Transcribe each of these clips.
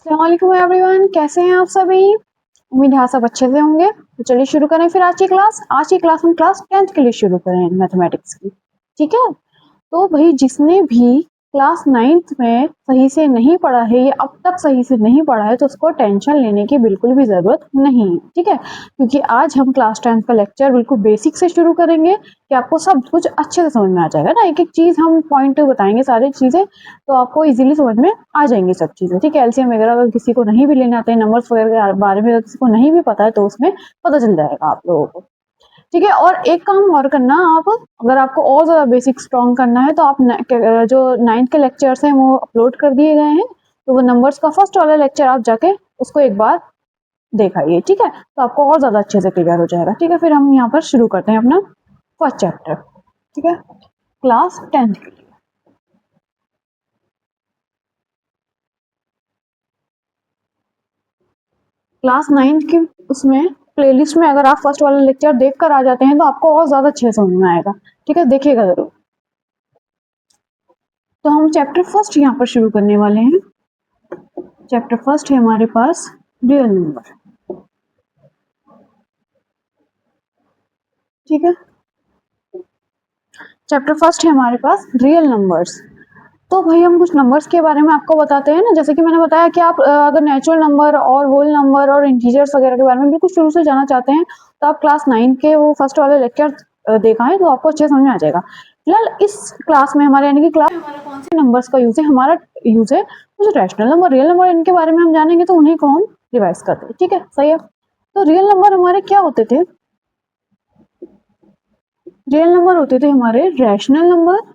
अस्सलामुअलैकुम एवरीवन, कैसे हैं आप सभी। उम्मीद है आप सब अच्छे से होंगे। तो चलिए शुरू करें फिर आज की क्लास हम क्लास 10th के लिए शुरू करें मैथमेटिक्स की। ठीक है। तो भाई जिसने भी क्लास 9th में सही से नहीं पढ़ा है या अब तक सही से नहीं पढ़ा है तो उसको टेंशन लेने की बिल्कुल भी ज़रूरत नहीं है। ठीक है, क्योंकि आज हम क्लास 10th का लेक्चर बिल्कुल बेसिक से शुरू करेंगे कि आपको सब कुछ अच्छे से समझ में आ जाएगा ना। एक एक चीज़ हम पॉइंट बताएंगे, सारी चीज़ें तो आपको इजीली समझ में आ जाएंगी सब चीज़ें। ठीक है, एलसीएम वगैरह अगर किसी को नहीं भी लेने आते हैं, नंबर्स वगैरह के बारे में अगर किसी को नहीं भी पता है तो उसमें पता चल जाएगा आप लोगों को। ठीक है, और एक काम और करना आप, अगर आपको और ज़्यादा बेसिक स्ट्रॉन्ग करना है तो आप जो 9th के लेक्चर्स हैं वो अपलोड कर दिए गए हैं, तो वो नंबर्स का फर्स्ट वाला लेक्चर आप जाके उसको एक बार देखाइए। ठीक है, तो आपको और ज़्यादा अच्छे से क्लियर हो जाएगा। ठीक है, फिर हम यहाँ पर शुरू करते हैं अपना फर्स्ट चैप्टर। ठीक है, क्लास 10th के लिए। क्लास 9th की उसमें प्लेलिस्ट में अगर आप फर्स्ट वाला लेक्चर देख कर आ जाते हैं तो आपको और ज़्यादा अच्छे से समझ में आएगा। ठीक है, देखिएगा ज़रूर। तो हम चैप्टर फर्स्ट यहाँ पर शुरू करने वाले हैं। चैप्टर फर्स्ट है हमारे पास रियल नंबर। ठीक है, चैप्टर फर्स्ट है हमारे पास रियल नंबर्स। तो भाई हम कुछ नंबर्स के बारे में आपको बताते हैं ना, जैसे कि मैंने बताया कि आप अगर नेचुरल नंबर और होल नंबर और इंटीजर्स वगैरह के बारे में बिल्कुल शुरू से जानना चाहते हैं तो आप क्लास 9 के वो फर्स्ट वाले लेक्चर देखा है तो आपको अच्छे समझ में आ जाएगा। फिलहाल इस क्लास में हमारे यानी कि क्लास हमारा कौन से नंबर्स का यूज है, हमारा यूज है कुछ रैशनल नंबर, रियल नंबर, इनके बारे में हम जानेंगे तो उन्हीं को हम रिवाइज करते हैं। ठीक है, सही है। तो रियल नंबर हमारे क्या होते थे? रियल नंबर होते थे हमारे rational number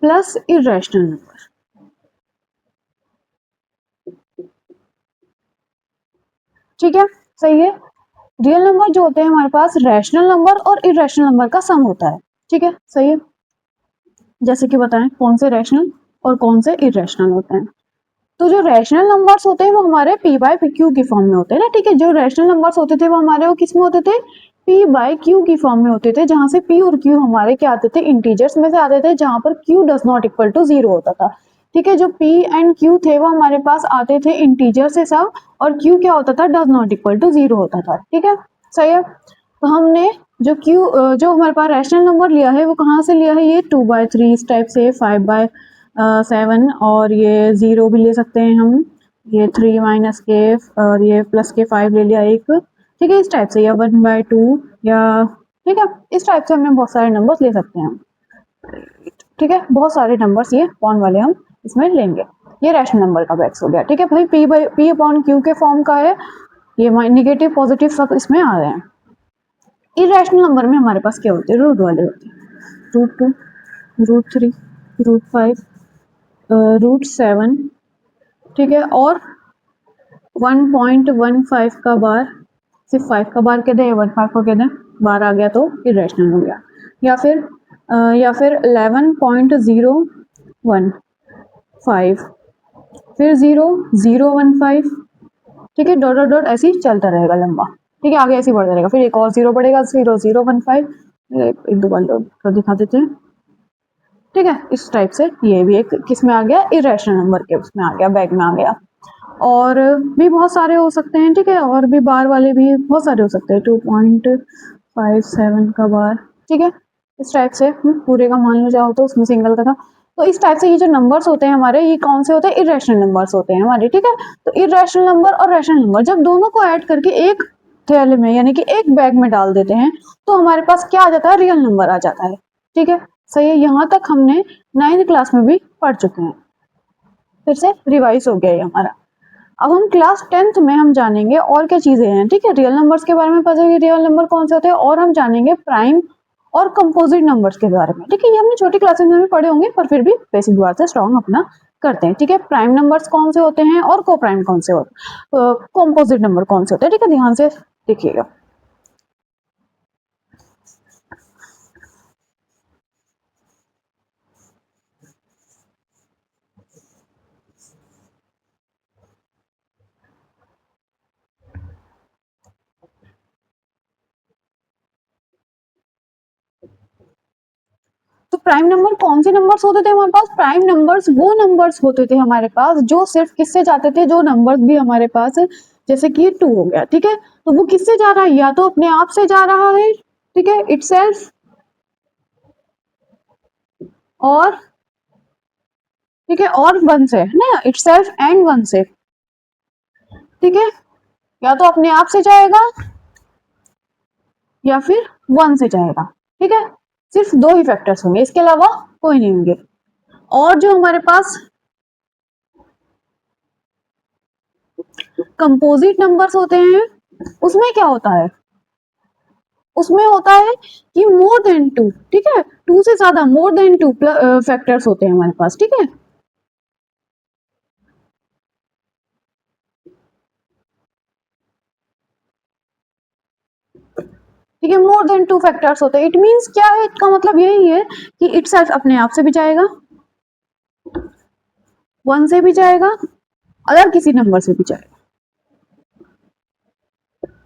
plus irrational number. ठीक है, सही है। रियल नंबर जो होते हैं हमारे पास रैशनल नंबर और इरेशनल नंबर का सम होता है। ठीक है, सही है। जैसे कि बताएं कौन से रैशनल और कौन से इरेशनल होते हैं। तो जो रैशनल नंबर्स होते हैं वो हमारे पी बाय क्यू की फॉर्म में होते हैं ना। ठीक है, जो रैशनल नंबर्स होते थे वो हमारे वो किस में होते थे? पी बाय क्यू की फॉर्म में होते थे, जहां से पी और क्यू हमारे क्या आते थे? इंटीजर्स में से आते थे, जहां पर Q does not equal to zero होता था। ठीक है, जो पी एंड क्यू थे वो हमारे पास आते थे इंटीजर से सब, और क्यू क्या होता था? Does not equal to zero होता था। ठीक है, सही है। तो हमने जो हमारे पास रैशनल नंबर लिया है वो कहाँ से लिया है? ये 2/3 इस टाइप से, 5/7, और ये 0 भी ले सकते हैं हम, ये 3 माइनस के और ये प्लस के 5 ले लिया एक। ठीक है, इस टाइप से, या 1/2, या ठीक है, इस टाइप से हमने बहुत सारे नंबर्स ले सकते हैं हम। ठीक है, बहुत सारे नंबर्स ये कौन वाले हम इसमें लेंगे। ये रैशनल नंबर का बैक्स हो गया। ठीक है भाई, पी अपॉन क्यू के फॉर्म का है, ये नेगेटिव पॉजिटिव सब इसमें आ रहे हैं। इरेशनल नंबर में हमारे पास क्या होते हैं? रूट वाले होते हैं, √2, √3, √5, √7। ठीक है, और 1.15 का बार, सिर्फ 5 का बार कह दें या 15 को कह दें, बार आ गया तो इरेशनल हो गया। या फिर 11.015, फिर 0.015। ठीक है, डॉट डॉट डॉट ऐसे ही चलता रहेगा लंबा। ठीक है, आगे ऐसे ही बढ़ता रहेगा, फिर एक और 0 बढ़ेगा, 0.015। एक दो बार तो दिखा देते हैं। ठीक है, इस टाइप से ये भी एक किस में आ गया? इरेशनल नंबर के उसमें आ गया, बैग में आ गया। और भी बहुत सारे हो सकते हैं। ठीक है, और भी बार वाले भी बहुत सारे हो सकते हैं, 2.57 का बार। ठीक है, इस टाइप से पूरे का मान लो जाओ तो उसमें सिंगल का था। तो इस टाइप से ये जो नंबर्स होते हैं हमारे, ये कौन से होते हैं? इरेशनल नंबर्स होते हैं हमारे। ठीक है, तो इरेशनल नंबर और रैशनल नंबर जब दोनों को ऐड करके एक थैले में यानी कि एक बैग में डाल देते हैं तो हमारे पास क्या आ जाता है? रियल नंबर आ जाता है। ठीक है, सही है। यहाँ तक हमने 9th क्लास में भी पढ़ चुके हैं, फिर से रिवाइज हो गया ये हमारा। अब हम क्लास 10th में हम जानेंगे और क्या चीजें हैं। ठीक है, रियल नंबर्स के बारे में पता है, रियल नंबर कौन से होते हैं, और हम जानेंगे प्राइम और कंपोजिट नंबर्स के बारे में। ठीक है, ये हमने छोटी क्लासेस में भी पढ़े होंगे पर फिर भी बेसिक बात से स्ट्रॉन्ग अपना करते हैं। ठीक है, प्राइम नंबर्स कौन से होते हैं और को प्राइम कौन से होते हैं, कंपोजिट नंबर कौन से होते हैं। ठीक है, ध्यान से देखिएगा। तो प्राइम नंबर कौन से नंबर्स होते थे हमारे पास? प्राइम नंबर्स वो नंबर्स होते थे हमारे पास जो सिर्फ किससे जाते थे, जो नंबर्स भी हमारे पास है जैसे कि 2 हो गया, ठीक है, तो वो किससे जा रहा है? या तो अपने आप से जा रहा है, ठीक है, इटसेल्फ, और ठीक है, और 1 से, है ना, इटसेल्फ एंड 1 से, ठीक है, या तो अपने आप से जाएगा या फिर 1 से जाएगा, ठीक है, सिर्फ 2 ही फैक्टर्स होंगे, इसके अलावा कोई नहीं होंगे। और जो हमारे पास कंपोजिट नंबर्स होते हैं उसमें क्या होता है? उसमें होता है कि मोर देन 2, ठीक है, 2 से ज्यादा, मोर देन 2 फैक्टर्स होते हैं हमारे पास, ठीक है, ठीक है, मोर देन 2 फैक्टर्स होते हैं। इट मींस क्या है, इसका मतलब यही है कि इटसेल्फ अपने आप से भी जाएगा, 1 से भी जाएगा, अदर किसी नंबर से भी जाएगा,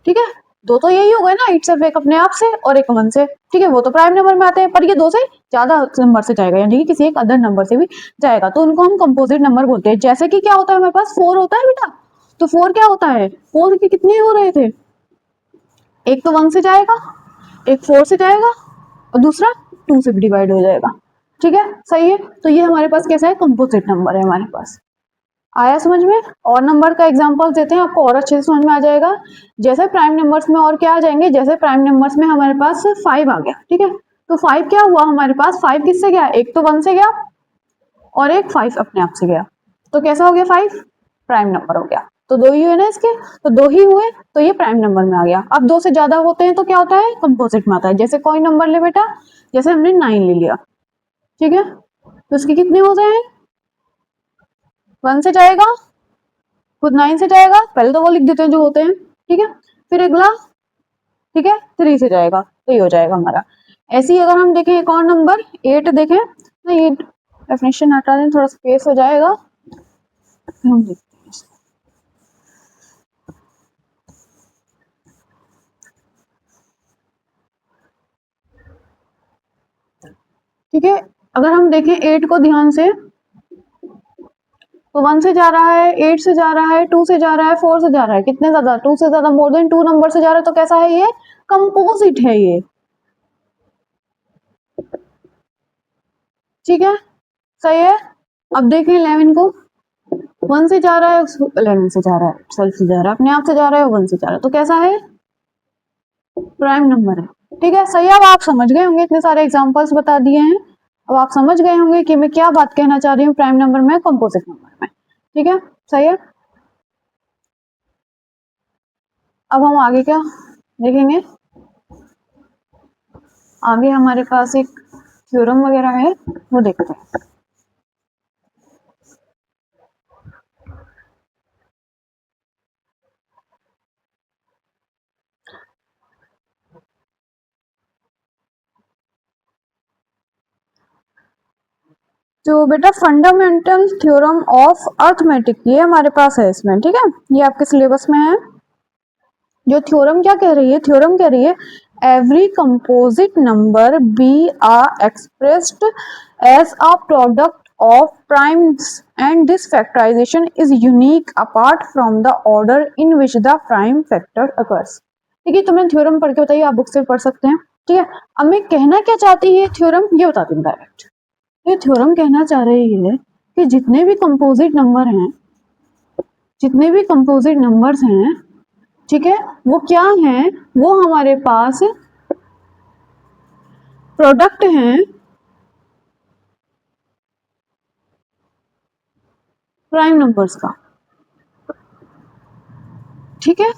ठीक है, दो तो यही हो गए ना, इटसेल्फ एक अपने आप से और एक 1 से, ठीक है, वो तो प्राइम नंबर में आते हैं, पर ये 2 से ज्यादा नंबर से जाएगा, यानी कि किसी एक अदर नंबर से भी जाएगा, तो उनको हम कंपोजिट नंबर बोलते हैं। जैसे कि क्या होता है हमारे पास, 4 होता है बेटा, तो 4 क्या होता है, 4 के कितने हो रहे थे, एक तो 1 से जाएगा, एक 4 से जाएगा, और दूसरा 2 से भी डिवाइड हो जाएगा, ठीक है, सही है, तो ये हमारे पास कैसा है, कंपोजिट नंबर है हमारे पास। आया समझ में? और नंबर का एग्जांपल देते हैं, आपको और अच्छे से समझ में आ जाएगा। जैसे प्राइम नंबर्स में और क्या आ जाएंगे, जैसे प्राइम नंबर्स में हमारे पास 5 आ गया, ठीक है, तो 5 क्या हुआ हमारे पास, 5 किससे गया, एक तो 1 से गया और एक 5 अपने आप से गया, तो कैसा हो गया, 5 प्राइम नंबर हो गया। तो 2 ही हुए ना इसके, तो 2 ही हुए, तो ये प्राइम नंबर में आ गया। अब 2 से ज्यादा होते हैं तो क्या होता है, कंपोजिट में आता है। जैसे कोई नंबर ले बेटा, जैसे हमने 9 ले लिया, ठीक है, तो इसके कितने होते हैं, 1 से जाएगा, खुद 9 से जाएगा, पहले तो वो लिख देते हैं जो होते हैं, ठीक है, फिर अगला, ठीक है, 3 से जाएगा, तो ये हो जाएगा हमारा। ऐसे ही अगर हम देखें एक और नंबर 8 देखें, तो ये डेफिनेशन हटा दें, थोड़ा स्पेस हो जाएगा, हम देखते हैं, ठीक है, अगर हम देखें 8 को ध्यान से, तो 1 से जा रहा है, 8 से जा रहा है, 2 से जा रहा है, 4 से जा रहा है, कितने ज्यादा, 2 से ज्यादा, मोर देन 2 नंबर से जा रहा है, तो कैसा है ये, कंपोजिट है ये, ठीक है, सही है। अब देखें 11 को, 1 से जा रहा है, 11 से जा रहा है, 12 से जा रहा है, अपने आप से जा रहा है, 1 से जा रहा है, तो कैसा है, प्राइम नंबर है, ठीक है, सही है। अब आप समझ गए होंगे, इतने सारे एग्जांपल्स बता दिए हैं, अब आप समझ गए होंगे कि मैं क्या बात कहना चाह रही हूँ प्राइम नंबर में, कंपोजिट नंबर में, ठीक है, सही है। अब हम आगे क्या देखेंगे, आगे हमारे पास एक थ्योरम वगैरह है, वो देखते हैं। तो बेटा फंडामेंटल थ्योरम ऑफ अर्थमेटिक, ये हमारे पास है इसमें, ठीक है, ये आपके सिलेबस में है। जो थ्योरम क्या कह रही है, थ्योरम कह रही है every composite number be are expressed as a product of primes and this factorization is unique apart from the order in which the prime factor occurs. ठीक है, तुमने थ्योरम पढ़ के बताइए, आप बुक से पढ़ सकते हैं, ठीक है। अब मैं कहना क्या चाहती है थ्योरम, ये बता दूं डायरेक्ट। ये थ्योरम कहना चाह रही है कि जितने भी कंपोजिट नंबर हैं, जितने भी कंपोजिट नंबर्स हैं, ठीक है, वो क्या हैं, वो हमारे पास प्रोडक्ट हैं प्राइम नंबर्स का, ठीक है,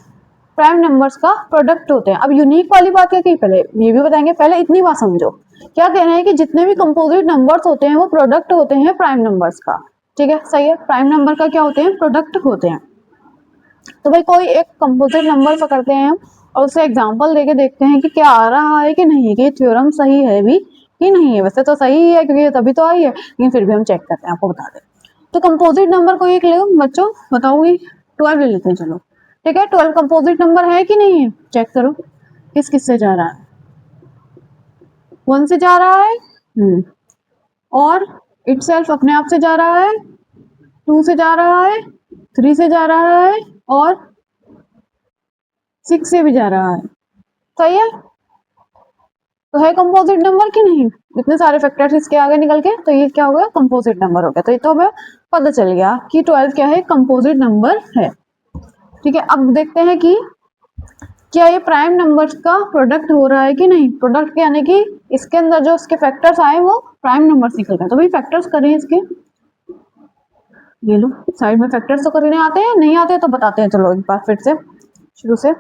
प्राइम नंबर्स का प्रोडक्ट होते हैं। अब यूनिक वाली बात क्या कही, पहले ये भी बताएंगे, पहले इतनी बात समझो। क्या कहना है कि जितने भी कंपोजिट नंबर्स होते हैं वो प्रोडक्ट होते हैं प्राइम नंबर्स का, ठीक है, सही है, प्राइम नंबर का क्या होते हैं, प्रोडक्ट होते हैं। तो भाई कोई एक कंपोजिट नंबर पकड़ते हैं हम और उससे एग्जांपल देके देखते हैं कि क्या आ रहा है कि नहीं, कि थ्योरम सही है भी कि नहीं है। वैसे तो सही है क्योंकि तभी तो आई है, लेकिन फिर भी हम चेक करते हैं, आपको बता दें। तो कंपोजिट नंबर कोई एक ले बच्चों, बताओगे, 12 ले लेते हैं, चलो ठीक है। 12 कंपोजिट नंबर है कि नहीं है, चेक करो किस किस से जा रहा है, 1 से जा रहा है, और इटसेल्फ अपने आप से जा रहा है, 2 से जा रहा है, 3 से जा रहा है और 6 से भी जा रहा है। सही है, तो है कंपोजिट नंबर कि नहीं? इतने सारे फैक्टर्स इसके आगे निकल के, तो ये क्या हो गया? कंपोजिट नंबर हो गया। तो ये तो हमें पता चल गया कि 12 क्या है? कंपोजिट नंबर है। ठीक है, अब देखते हैं कि क्या ये प्राइम नंबर्स का प्रोडक्ट हो रहा है कि नहीं। प्रोडक्ट यानी कि इसके अंदर जो इसके फैक्टर्स आए वो प्राइम नंबर्स निकल गए। तो भाई फैक्टर्स करें इसके, ये लो साइड में फैक्टर्स तो करने आते हैं, नहीं आते तो बताते हैं। चलो एक बार फिर से शुरू से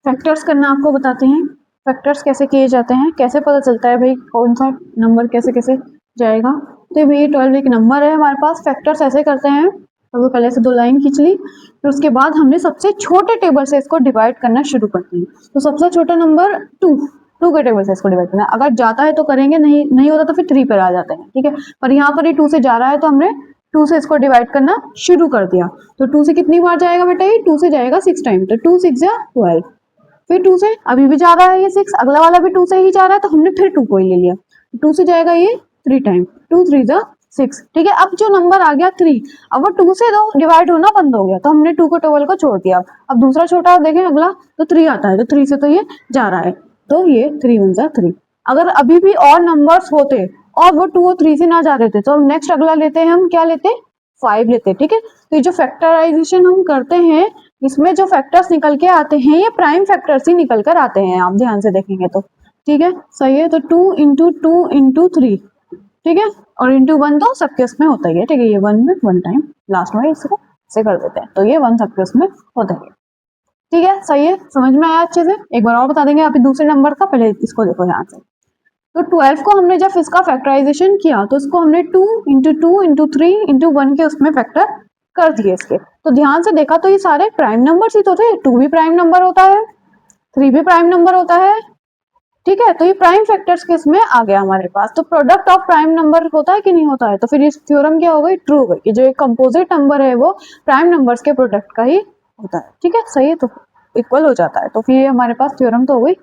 फैक्टर्स करना आपको बताते हैं। फैक्टर्स कैसे किए जाते हैं, कैसे पता चलता है भाई कौन सा नंबर कैसे कैसे जाएगा। तो भाई 12 एक नंबर है हमारे पास। फैक्टर्स ऐसे करते हैं, तो पहले से 2 लाइन खींच ली, फिर उसके बाद हमने सबसे छोटे टेबल से इसको डिवाइड करना शुरू कर दिया। तो सबसे छोटा नंबर 2 के टेबल से इसको डिवाइड करना। अगर जाता है तो करेंगे, नहीं नहीं होता तो फिर 3 पर आ जाते हैं। ठीक है, पर यहाँ पर ये 2 से जा रहा है तो हमने 2 से इसको डिवाइड करना शुरू कर दिया। तो 2 से कितनी बार जाएगा बेटा? ये 2 से जाएगा 6 टाइम। तो 2 6 जा 12। फिर 2 से अभी भी जा रहा है ये 6, अगला वाला भी 2 से ही जा रहा है तो हमने फिर 2 को ही ले लिया। 2 से जाएगा ये 3 टाइम, 2 3 जा 6। ठीक है, अब जो नंबर आ गया 3, अब वो 2 से दो डिवाइड होना बंद हो गया तो हमने 2 को 12 को छोड़ दिया। अब दूसरा छोटा देखें अगला, तो 3 आता है, तो 3 से तो ये जा रहा है, तो ये 3 1 जा 3। अगर अभी भी और नंबर्स होते और वो 2 और 3 से ना जा रहे थे तो नेक्स्ट अगला लेते हैं हम, क्या लेते? 5 लेते। ठीक है, तो ये जो फैक्टराइजेशन हम करते हैं इसमें जो फैक्टर्स निकल के आते हैं ये प्राइम फैक्टर्स ही निकल कर आते हैं, आप ध्यान से देखेंगे तो। ठीक है, सही है। तो 2 इंटू 2 इंटू 3, ठीक है, और इंटू 1 तो सबके उसमें होता ही है। ठीक है, ये 1 में 1 टाइम लास्ट में इसको से कर देते हैं, तो ये 1 सबके उसमें होता है। ठीक है, सही है, समझ में आया अच्छे से। एक बार और बता देंगे आप दूसरे नंबर का, पहले इसको देखो ध्यान से। तो 12 को हमने जब इसका फैक्टराइजेशन किया तो इसको हमने 2 इंटू 2 इंटू 3 इंटू 1 के उसमें फैक्टर कर दिए इसके। तो ध्यान से देखा तो ये सारे प्राइम नंबर्स ही तो थे। 2 भी प्राइम नंबर होता है, 3 भी प्राइम नंबर होता है। ठीक है, तो ये प्राइम फैक्टर्स के इसमें आ गया हमारे पास। तो प्रोडक्ट ऑफ प्राइम नंबर होता है कि नहीं होता है? तो फिर इस थ्योरम क्या हो गई? ट्रू हो गई कि जो एक कंपोजिट नंबर है वो प्राइम नंबर्स के प्रोडक्ट का ही होता है। ठीक है, सही है, तो इक्वल हो जाता है। तो फिर ये हमारे पास थ्योरम तो हो गई।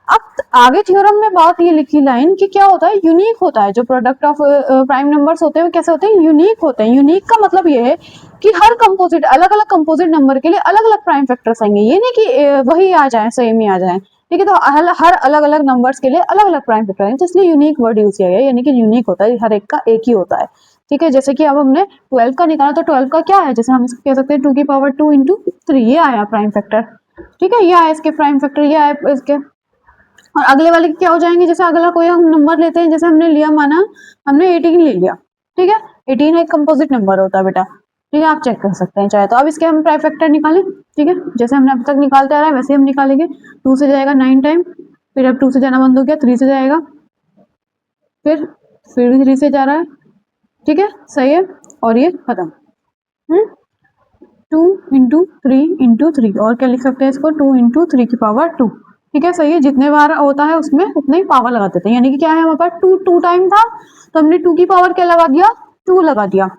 अब आगे थ्योरम में बात ये लिखी लाइन कि क्या होता है? यूनिक होता है। जो प्रोडक्ट ऑफ प्राइम नंबर्स होते हैं वो कैसे होते हैं? यूनिक होते हैं। यूनिक का मतलब ये है कि हर कंपोजिट अलग अलग कंपोजिट नंबर के लिए अलग अलग प्राइम फैक्टर्स आएंगे। ये नहीं कि वही आ जाए, सेम ही आ जाए। ठीक है, तो हर अलग अलग नंबर्स के लिए अलग अलग प्राइम फैक्टर है, तो इसलिए यूनिक वर्ड यूज किया गया है, यानी कि यूनिक होता है, हर एक का एक ही होता है। ठीक है, जैसे कि अब हमने 12 का निकाला तो 12 का क्या है? जैसे हम इसको कह सकते हैं 2 की पावर 2 इंटू 3, ये आया प्राइम फैक्टर। ठीक है, ये आया इसके प्राइम फैक्टर, ये आया इसके। और अगले वाले क्या हो जाएंगे? जैसे अगला कोई हम नंबर लेते हैं, जैसे हमने लिया, माना हमने 18 ले लिया। ठीक है, 18 एक कंपोजिट नंबर होता है बेटा। ठीक है, आप चेक कर सकते हैं चाहे तो। अब इसके हम प्राइम फैक्टर निकालें। ठीक है, जैसे हमने अब तक निकालते आ रहा है वैसे हम निकालेंगे। 2 से जाएगा 9 टाइम, फिर अब 2 से जाना बंद हो गया, 3 से जाएगा, फिर भी 3 से जा रहा है। ठीक है, सही है, और ये खत्म। 2 इंटू 3 इंटू 3, और क्या लिख सकते हैं इसको? 2 इंटू 3 की पावर 2। ठीक है, सही है, जितने बार होता है उसमें उतने ही पावर लगा देते हैं, यानी कि क्या है हमारे पास? 2 2 टाइम था तो हमने 2 की पावर क्या लगा दिया? 2 लगा दिया।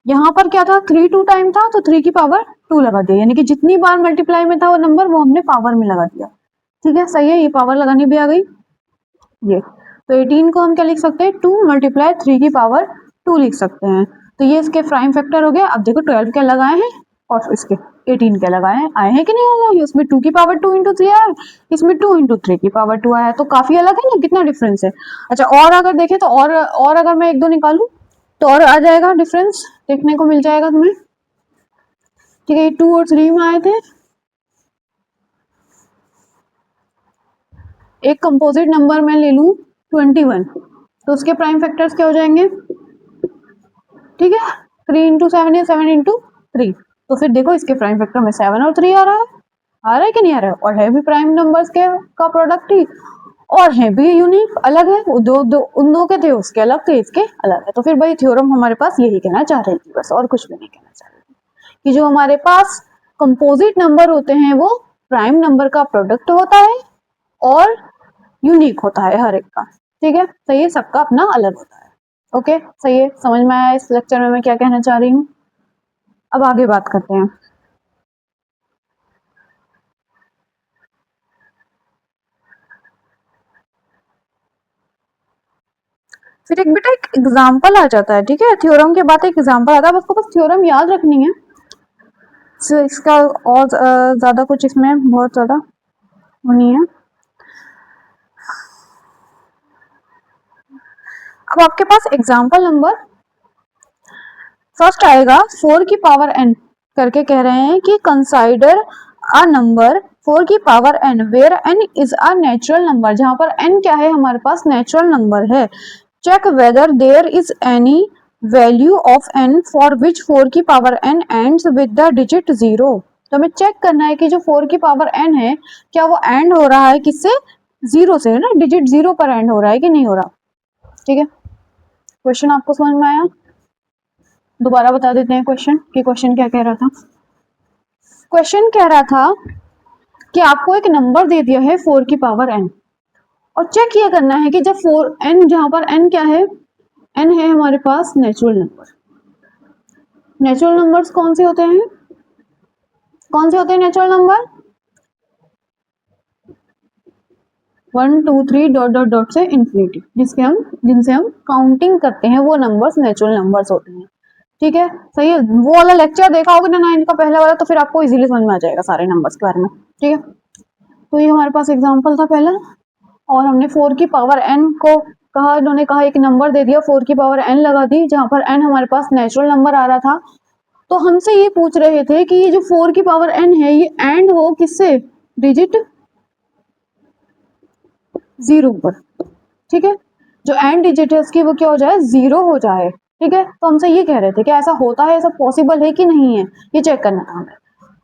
यहाँ पर क्या था? 3 2 टाइम था तो 3 की पावर 2 लगा दिया, यानी कि जितनी बार मल्टीप्लाई में था वो नंबर वो हमने पावर में लगा दिया। ठीक है, सही है, ये पावर लगानी भी आ गई। ये तो 18 को हम क्या लिख सकते हैं? 2 मल्टीप्लाई 3 की पावर 2 लिख सकते हैं। तो ये इसके प्राइम फैक्टर हो गया। अब देखो 12 क्या लगाए हैं और इसके 18 क्या लगाए हैं, आए हैं कि नहीं आए हैं? इसमें 2 की पावर 2 इंटू 3 आया, इसमें 2 इंटू 3 की पावर 2 आया, तो काफी अलग है ना, कितना डिफरेंस है। अच्छा, और अगर देखें तो और अगर मैं 1 2 निकालू तो और आ जाएगा डिफरेंस, देखने को मिल जाएगा तुम्हें। ठीक है, 2 और 3 में आए थे। एक कंपोजिट नंबर मैं ले लूं 21, तो उसके प्राइम फैक्टर्स क्या हो जाएंगे? ठीक है, 3 इंटू 7 है, 7 इंटू 3। तो फिर देखो इसके प्राइम फैक्टर में 7 और 3 आ रहा है कि नहीं आ रहा है? और है भी प्राइम नंबर्स के का प्रोडक्ट ही, और है भी यूनिक, अलग है। उन दो के थे उसके अलग थे, इसके अलग है। तो फिर भाई थ्योरम हमारे पास यही कहना चाह रही थी, बस और कुछ भी नहीं कहना चाह रही थी, कि जो हमारे पास कंपोजिट नंबर होते हैं वो प्राइम नंबर का प्रोडक्ट होता है और यूनिक होता है हर एक का। ठीक है, तो ये सबका अपना अलग होता है। ओके, सही है, समझ में आया इस लेक्चर में मैं क्या कहना चाह रही हूँ। अब आगे बात करते हैं। फिर एक बेटा एक एग्जाम्पल आ जाता है, ठीक है, थ्योरम के बाद एक एग्जाम्पल आता है, आपको बस थ्योरम याद रखनी है। इसका और ज्यादा कुछ इसमें बहुत ज्यादा नहीं है। अब आपके पास एग्जाम्पल नंबर फर्स्ट आएगा 4 की पावर n करके कह रहे हैं कि कंसाइडर अ नंबर 4 की power n where n is a natural number, जहां पर n क्या है हमारे पास नेचुरल नंबर है। Check whether there is any value of n for which 4 की power n ends with the digit 0। तो हमें चेक करना है कि जो 4 की पावर n है क्या वो एंड हो रहा है किससे, 0 से, है ना, डिजिट 0 पर एंड हो रहा है कि नहीं हो रहा। ठीक है, क्वेश्चन आपको समझ में आया? दोबारा बता देते हैं क्वेश्चन कि क्वेश्चन क्या कह रहा था। क्वेश्चन कह रहा था कि आपको एक नंबर दे दिया है 4 की पावर n और चेक ये करना है कि जब 4n, जहां पर n क्या है, n है हमारे पास नेचुरल नंबर। नेचुरल नंबर्स कौन से होते हैं, कौन से होते हैं natural number? 1 2 3 dot dot dot से इंफिनिटी, जिनसे हम काउंटिंग करते हैं वो नंबर्स नेचुरल नंबर्स होते हैं। ठीक है, सही है। वो वाला लेक्चर देखा होगा ना 9 का पहला वाला, तो फिर आपको इजीली समझ में आ जाएगा सारे नंबर्स के बारे में। ठीक है, तो ये हमारे पास एग्जांपल था पहला, और हमने 4 की पावर n को कहा, इन्होंने कहा एक नंबर दे दिया 4 की पावर n लगा दी, जहां पर n हमारे पास नेचुरल नंबर आ रहा था। तो हमसे ये पूछ रहे थे कि ये जो 4 की पावर n है ये एंड हो किससे, डिजिट 0 पर। ठीक है, जो एंड डिजिट है उसकी वो क्या हो जाए, 0 हो जाए। ठीक है, तो हमसे ये कह रहे थे कि ऐसा होता है, ऐसा पॉसिबल है कि नहीं है, ये चेक करना था हमें।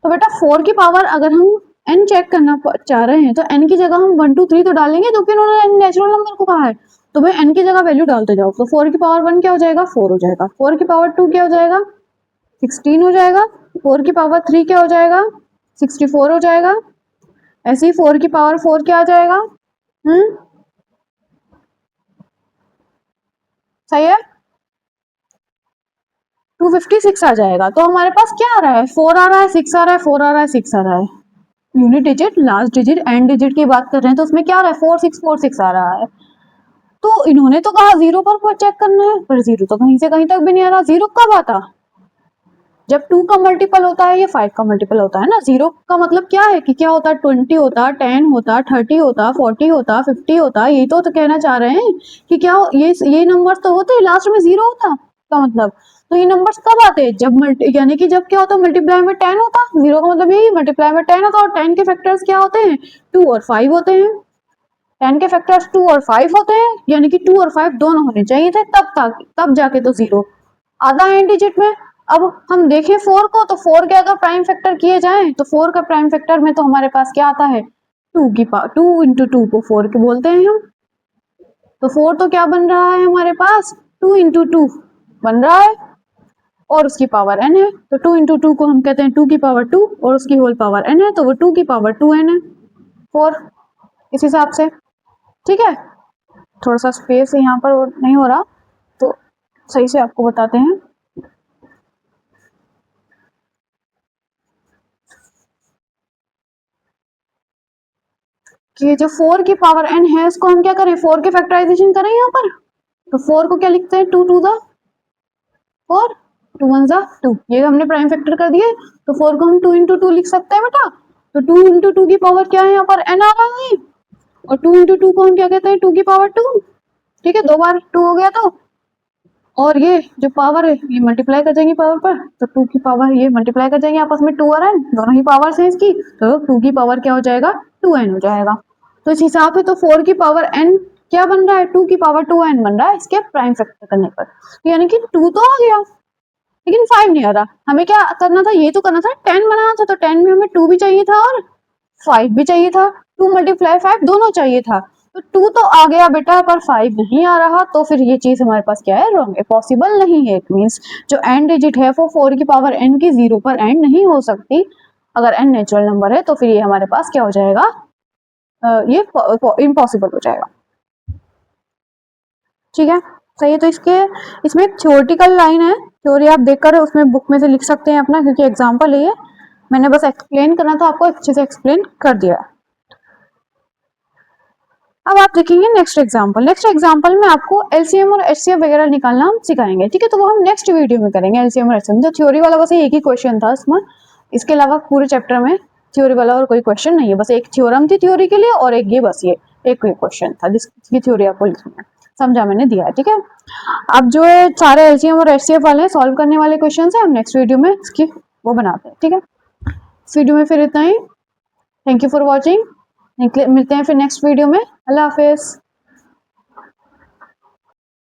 तो बेटा 4 की पावर अगर हम n चेक करना चाह रहे हैं तो n की जगह हम 1 2 3 तो डालेंगे, क्योंकि उन्होंने नेचुरल नंबर को कहा है। तो भाई n की जगह वैल्यू डालते जाओ, तो 4 की पावर 1 क्या हो जाएगा, 4 हो जाएगा। 4 की पावर 2 क्या हो जाएगा, 16 हो जाएगा। 4 की पावर 3 क्या हो जाएगा, 64 हो जाएगा। ऐसे ही 4 की पावर 4 क्या आ जाएगा, सही है, 256 आ जाएगा। तो हमारे पास क्या आ रहा है, 4 आ रहा है, 6 आ रहा है, 4 आ रहा है, 6 आ रहा है। Unit digit, last digit, and digit की बात कर रहे हैं, तो उसमें क्या आ रहा है, 4646 आ रहा है। तो इन्होंने तो कहा 0 पर चेक करना है, पर 0 तो कहीं से कहीं तक भी नहीं आ रहा। 0 कब आता, जब 2 का मल्टीपल होता है या 5 का मल्टीपल होता है ना। 0 का मतलब क्या है कि क्या होता है, 20 होता, 10 होता, 30 होता, 40 होता, 50 होता। यही तो कहना चाह रहे हैं कि क्या ये नंबर्स तो होते हैं लास्ट में 0 होता का मतलब। तो ये नंबर्स कब आते हैं, जब यानी कि जब क्या होता है, मल्टीप्लाई में 10 होता। 0 का मतलब यही मल्टीप्लाई में 10 होता, और 10 के फैक्टर्स क्या होते हैं, 2 और 5 होते हैं। 10 के फैक्टर्स 2 और 5 होते हैं, यानी कि 2 और 5 दोनों होने चाहिए थे, तब जाके तो 0 आता है डिजिट में। अब हम देखें 4 को, तो 4 के अगर प्राइम फैक्टर किए जाएं तो 4 का प्राइम फैक्टर में तो हमारे पास क्या आता है, 2 की पावर, 2 इंटू 2 को 4 के बोलते हैं हम। तो 4 तो क्या बन रहा है हमारे पास, 2 इंटू 2 बन रहा है, और उसकी पावर n है। तो 2 इंटू 2 को हम कहते हैं 2 की पावर 2, और उसकी होल पावर n है, तो वो 2 की पावर 2n है, 4, इस हिसाब से। ठीक है, थोड़ा सा स्पेस यहाँ पर नहीं हो रहा, तो सही से आपको बताते हैं। कि जो 4 की पावर n है इसको हम क्या करें, 4 के फैक्टराइजेशन करें यहाँ पर। तो 4 को क्या लिखते हैं, 2 टू द 4, 2 वन जा 2, ये हमने प्राइम फैक्टर कर दिए। तो 4 को हम 2 इंटू 2 लिख सकते हैं बेटा। तो 2 इंटू 2 की पावर क्या है यहाँ पर, n आ रहा है, और 2 इंटू 2 को हम क्या कहते हैं, 2 की पावर 2। ठीक है, 2 बार 2 हो गया तो, और ये जो पावर है ये मल्टीप्लाई कर जाएंगे पावर पर, तो 2 की पावर ये मल्टीप्लाई कर जाएंगे आपस में, 2 और n दोनों ही पावर है इसकी, तो 2 की पावर क्या हो जाएगा, 2n हो जाएगा। तो इस हिसाब से तो 4 की पावर n क्या बन रहा है, 2 की पावर 2n बन रहा है इसके प्राइम फैक्टर करने पर। तो यानी कि 2 तो आ गया, लेकिन 5 नहीं आ रहा। हमें क्या करना था, ये तो करना था, 10 बनाना था। तो 10 में हमें 2 भी चाहिए था और 5 भी चाहिए था, 2 मल्टीप्लाई 5 दोनों चाहिए था। तो 2 तो आ गया बेटा, पर 5 नहीं आ रहा, तो फिर ये चीज हमारे पास क्या है, रॉन्ग है, पॉसिबल नहीं है। इट मीन्स जो एंड डिजिट है वो 4 की पावर n की 0 पर एंड नहीं हो सकती। अगर n नेचुरल नंबर है तो फिर ये हमारे पास क्या हो जाएगा, ये इम्पॉसिबल हो जाएगा। ठीक है, सही है। तो इसमें एक थ्योरेटिकल लाइन है, थ्योरी आप देखकर उसमें बुक में से लिख सकते हैं अपना, क्योंकि एग्जाम्पल है ये, मैंने बस एक्सप्लेन करना था आपको, अच्छे से एक्सप्लेन कर दिया। अब आप देखेंगे नेक्स्ट एग्जांपल। नेक्स्ट एग्जांपल में आपको एलसीएम और एचसीएफ वगैरह निकालना हम सिखाएंगे, ठीक है। तो वो हम नेक्स्ट वीडियो में करेंगे। एलसीएम और एचसीएम, जो थ्योरी वाला बस एक ही क्वेश्चन था इसमें, इसके अलावा पूरे चैप्टर में थ्योरी वाला और कोई क्वेश्चन नहीं है। बस एक थ्योरम थी थ्योरी के लिए और एक ये बस ये एक क्वेश्चन था जिसकी थ्योरी आपको लिखनी है। समझा मैंने दिया है, ठीक है। अब जो है सारे एलसीएम और एचसीएफ वाले सॉल्व करने वाले क्वेश्चन है, हम नेक्स्ट वीडियो में इसकी वो बनाते हैं, ठीक है। इस वीडियो में फिर इतना ही। Thank you for watching. मिलते हैं फिर नेक्स्ट वीडियो में। अल्लाह हाफिज।